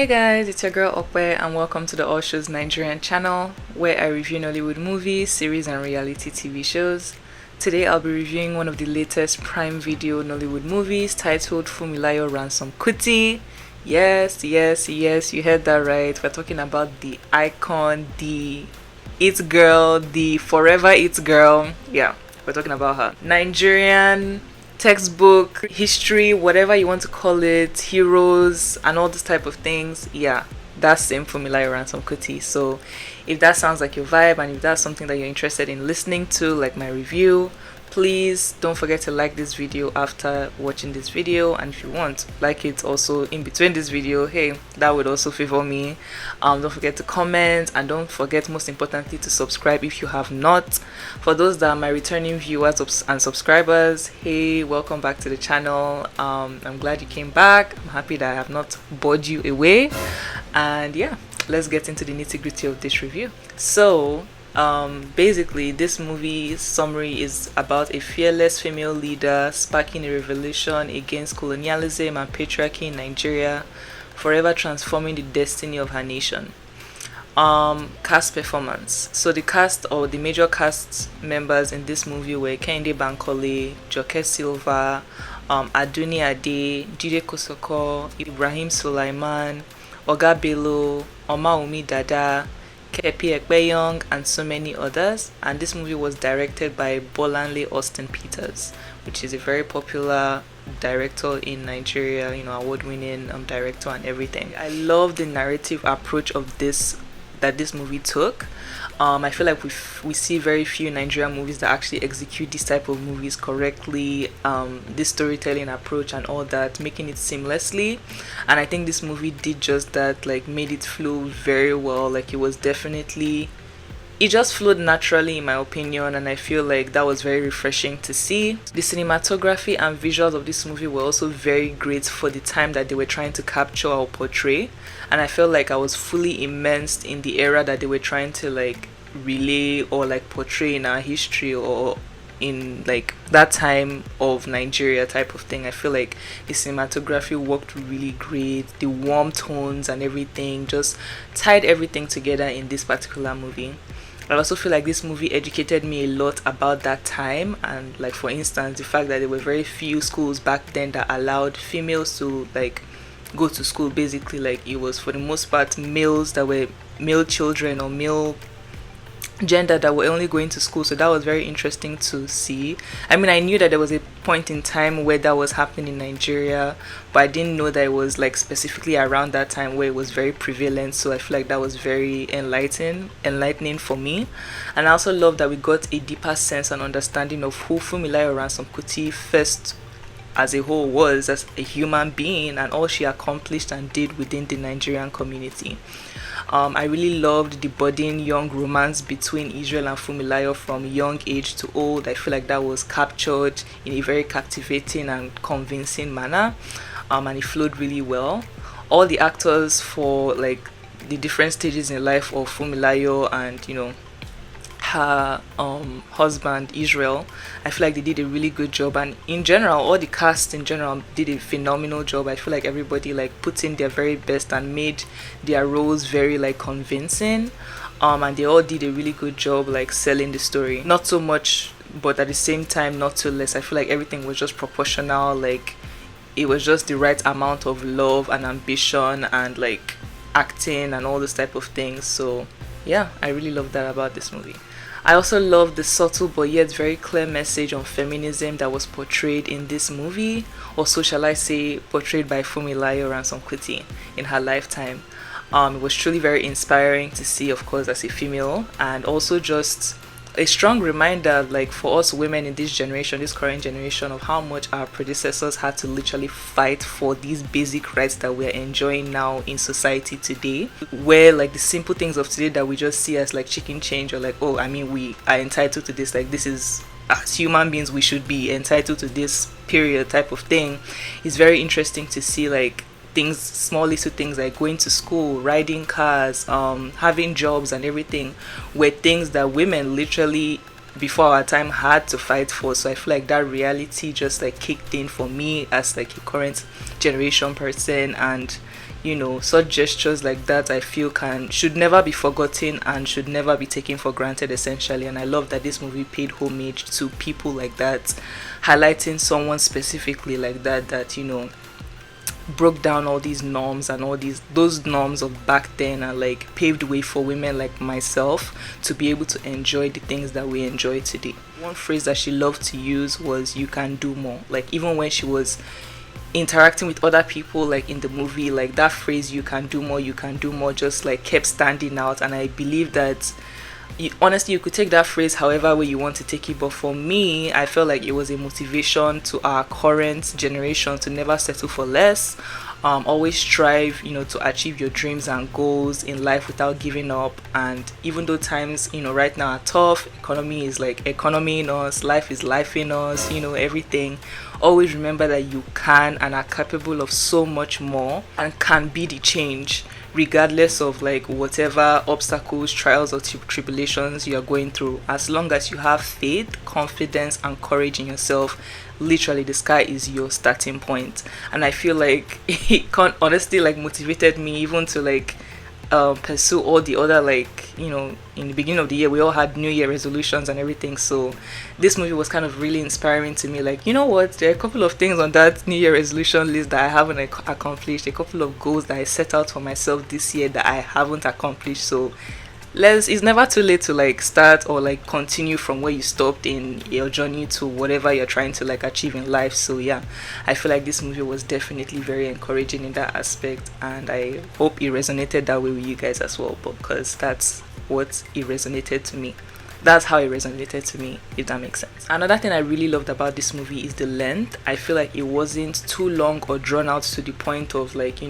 Hey guys, it's your girl Okwe and welcome to the All Shows Nigerian channel where I review Nollywood movies, series and reality TV shows. Today I'll be reviewing one of the latest Primevideo Nollywood movies titled FUNMILAYOransomkuti. Yes, you heard that right. We're talking about the icon, the it girl, the forever it girl. Yeah, we're talking about her. Nigerian textbook history, whatever you want to call it, heroes and all this type of things. Yeah, that's same funmilayoransomkuti. So if that sounds like your vibe and if that's something that you're interested in listening to, like my review, please don't forget to like this video after watching this video, and if you want, like it also in between this video. Hey, that would also favor me. Don't forget to comment, and don't forget, most importantly, to subscribe if you have not. For those that are my returning viewers and subscribers, hey, welcome back to the channel. I'm glad you came back. I'm happy that I have not bored you away, and yeah, let's get into the nitty-gritty of this review. So basically, this movie summary is about a fearless female leader sparking a revolution against colonialism and patriarchy in Nigeria, forever transforming the destiny of her nation. Cast performance. So the cast, or the major cast members in this movie, were kehindebankole, Joke Silva, Aduni Ade, Jide Kosoko, Ibrahim Sulaiman, Oga Bello, Omaumi Dada, Kepi Ekpeyong, and so many others. And this movie was directed by Bolanle Austin Peters, which is a very popular director in Nigeria, award-winning director and everything. I love the narrative approach of this movie took. I feel like we see very few Nigerian movies that actually execute this type of movies correctly, this storytelling approach and all that, making it seamlessly. And I think this movie did just that, like made it flow very well. Like it just flowed naturally in my opinion, and I feel like that was very refreshing to see. The cinematography and visuals of this movie were also very great for the time that they were trying to capture or portray, and I felt like I was fully immersed in the era that they were trying to like relay or like portray in our history, or in like that time of Nigeria type of thing. I feel like the cinematography worked really great. The warm tones and everything just tied everything together in this particular movie. I also feel like this movie educated me a lot about that time, and like for instance the fact that there were very few schools back then that allowed females to like go to school. Basically, like it was for the most part males that were male children or male gender that were only going to school. So that was very interesting to see. I mean, I knew that there was a point in time where that was happening in Nigeria, but I didn't know that it was like specifically around that time where it was very prevalent. So I feel like that was very enlightening for me. And I also love that we got a deeper sense and understanding of who FUNMILAYOransomkuti first as a whole was as a human being, and all she accomplished and did within the Nigerian community. I really loved the budding young romance between Israel and Funmilayo from young age to old. I feel like that was captured in a very captivating and convincing manner, and it flowed really well. All the actors for like the different stages in life of Funmilayo and her husband Israel, I feel like they did a really good job, and in general all the cast in general did a phenomenal job. I feel like everybody like put in their very best and made their roles very like convincing, and they all did a really good job like selling the story. Not so much, but at the same time not too less. I feel like everything was just proportional. Like it was just the right amount of love and ambition and like acting and all this type of things. So yeah, I really love that about this movie. I also love the subtle but yet very clear message on feminism that was portrayed in this movie, or so shall I say, portrayed by FUNMILAYOransomkuti in her lifetime. It was truly very inspiring to see, of course, as a female, and also just a strong reminder, like for us women in this generation, this current generation, of how much our predecessors had to literally fight for these basic rights that we're enjoying now in society today, where like the simple things of today that we just see as like chicken change, or like, oh, I mean, we are entitled to this, like this is, as human beings we should be entitled to this period type of thing. It's very interesting to see like things, small little things like going to school, riding cars, having jobs and everything, were things that women literally before our time had to fight for. So I feel like that reality just like kicked in for me as like a current generation person, and such gestures like that, I feel should never be forgotten and should never be taken for granted, essentially. And I love that this movie paid homage to people like that, highlighting someone specifically like that broke down all these norms and those norms of back then, and like paved way for women like myself to be able to enjoy the things that we enjoy today. One phrase that she loved to use was "you can do more." Like, even when she was interacting with other people, like in the movie, like that phrase "you can do more, you can do more" just like kept standing out. And I believe that honestly, you could take that phrase however way you want to take it, but for me, I felt like it was a motivation to our current generation to never settle for less. Always strive, to achieve your dreams and goals in life without giving up. And even though times, right now are tough, economy is like economy in us, life is life in us, everything. Always remember that you can and are capable of so much more and can be the change, regardless of like whatever obstacles, trials or tribulations you are going through. As long as you have faith, confidence and courage in yourself, literally the sky is your starting point. And I feel like it honestly like motivated me even to like pursue all the other, like, in the beginning of the year we all had New Year resolutions and everything. So this movie was kind of really inspiring to me, like, there are a couple of things on that New Year resolution list that I haven't accomplished, a couple of goals that I set out for myself this year that I haven't accomplished. So it's never too late to like start or like continue from where you stopped in your journey to whatever you're trying to like achieve in life. So yeah, I feel like this movie was definitely very encouraging in that aspect, and I hope it resonated that way with you guys as well, because that's what it resonated to me. That's how it resonated to me, if that makes sense. Another thing I really loved about this movie is the length. I feel like it wasn't too long or drawn out to the point of like,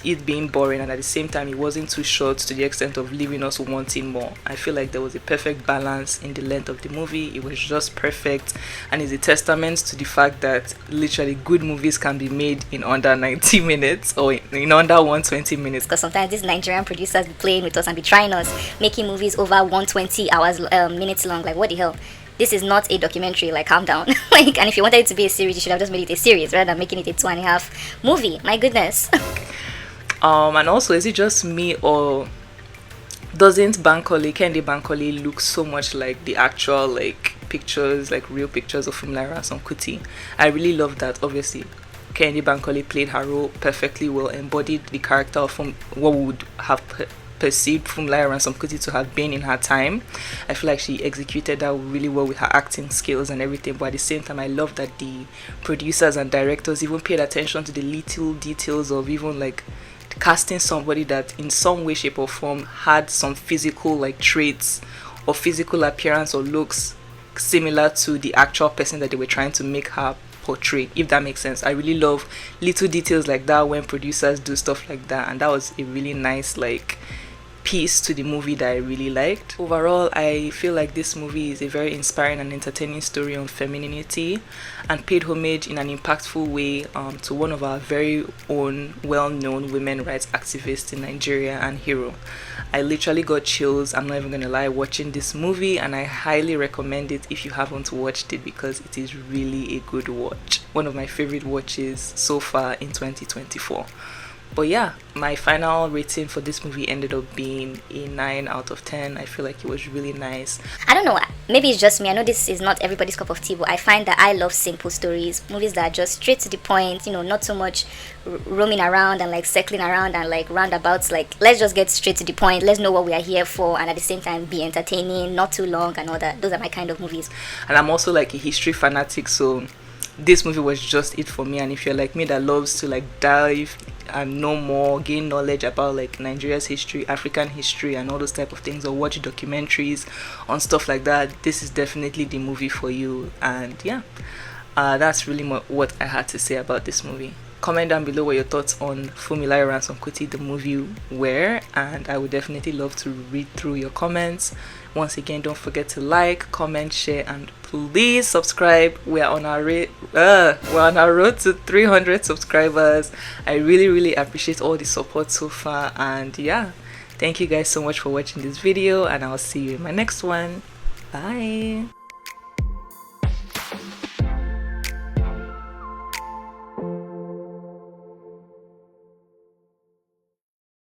it being boring, and at the same time it wasn't too short to the extent of leaving us wanting more. I feel like there was a perfect balance in the length of the movie. It was just perfect, and it's a testament to the fact that literally good movies can be made in under 90 minutes or in under 120 minutes. Because sometimes these Nigerian producers be playing with us and be trying us, making movies over 120 hours minutes long. Like, what the hell? This is not a documentary, like, calm down. Like, and if you wanted it to be a series, you should have just made it a series rather than making it a 2.5 movie. My goodness. And also, is it just me, or doesn't Kehindebankole look so much like the actual like pictures, like real pictures of funmilayoransomkuti? I really love that. Obviously, Kehindebankole played her role perfectly well, embodied the character of what would have perceived funmilayoransomkuti to have been in her time. I feel like she executed that really well with her acting skills and everything, but at the same time I love that the producers and directors even paid attention to the little details of even like casting somebody that in some way, shape or form had some physical like traits or physical appearance or looks similar to the actual person that they were trying to make her portray, if that makes sense. I really love little details like that when producers do stuff like that, and that was a really nice like piece to the movie that I really liked. Overall, I feel like this movie is a very inspiring and entertaining story on femininity, and paid homage in an impactful way to one of our very own well-known women rights activists in Nigeria and hero. I literally got chills, I'm not even gonna lie, watching this movie, and I highly recommend it if you haven't watched it, because it is really a good watch. One of my favorite watches so far in 2024. But yeah, my final rating for this movie ended up being a 9 out of 10. I feel like it was really nice. I don't know, maybe it's just me. I know this is not everybody's cup of tea, but I find that I love simple stories, movies that are just straight to the point, not so much roaming around and like circling around and like roundabouts. Like, let's just get straight to the point, let's know what we are here for, and at the same time be entertaining, not too long and all that. Those are my kind of movies. And I'm also like a history fanatic, so this movie was just it for me. And if you're like me that loves to like dive and know more, gain knowledge about like Nigeria's history, African history and all those type of things, or watch documentaries on stuff like that, this is definitely the movie for you. And yeah, that's really what I had to say about this movie. Comment down below what your thoughts on funmilayoransomkuti the movie were, and I would definitely love to read through your comments. Once again, don't forget to like, comment, share, and please subscribe. We're on our road to 300 subscribers. I really appreciate all the support so far, and yeah, thank you guys so much for watching this video, and I'll see you in my next one. Bye.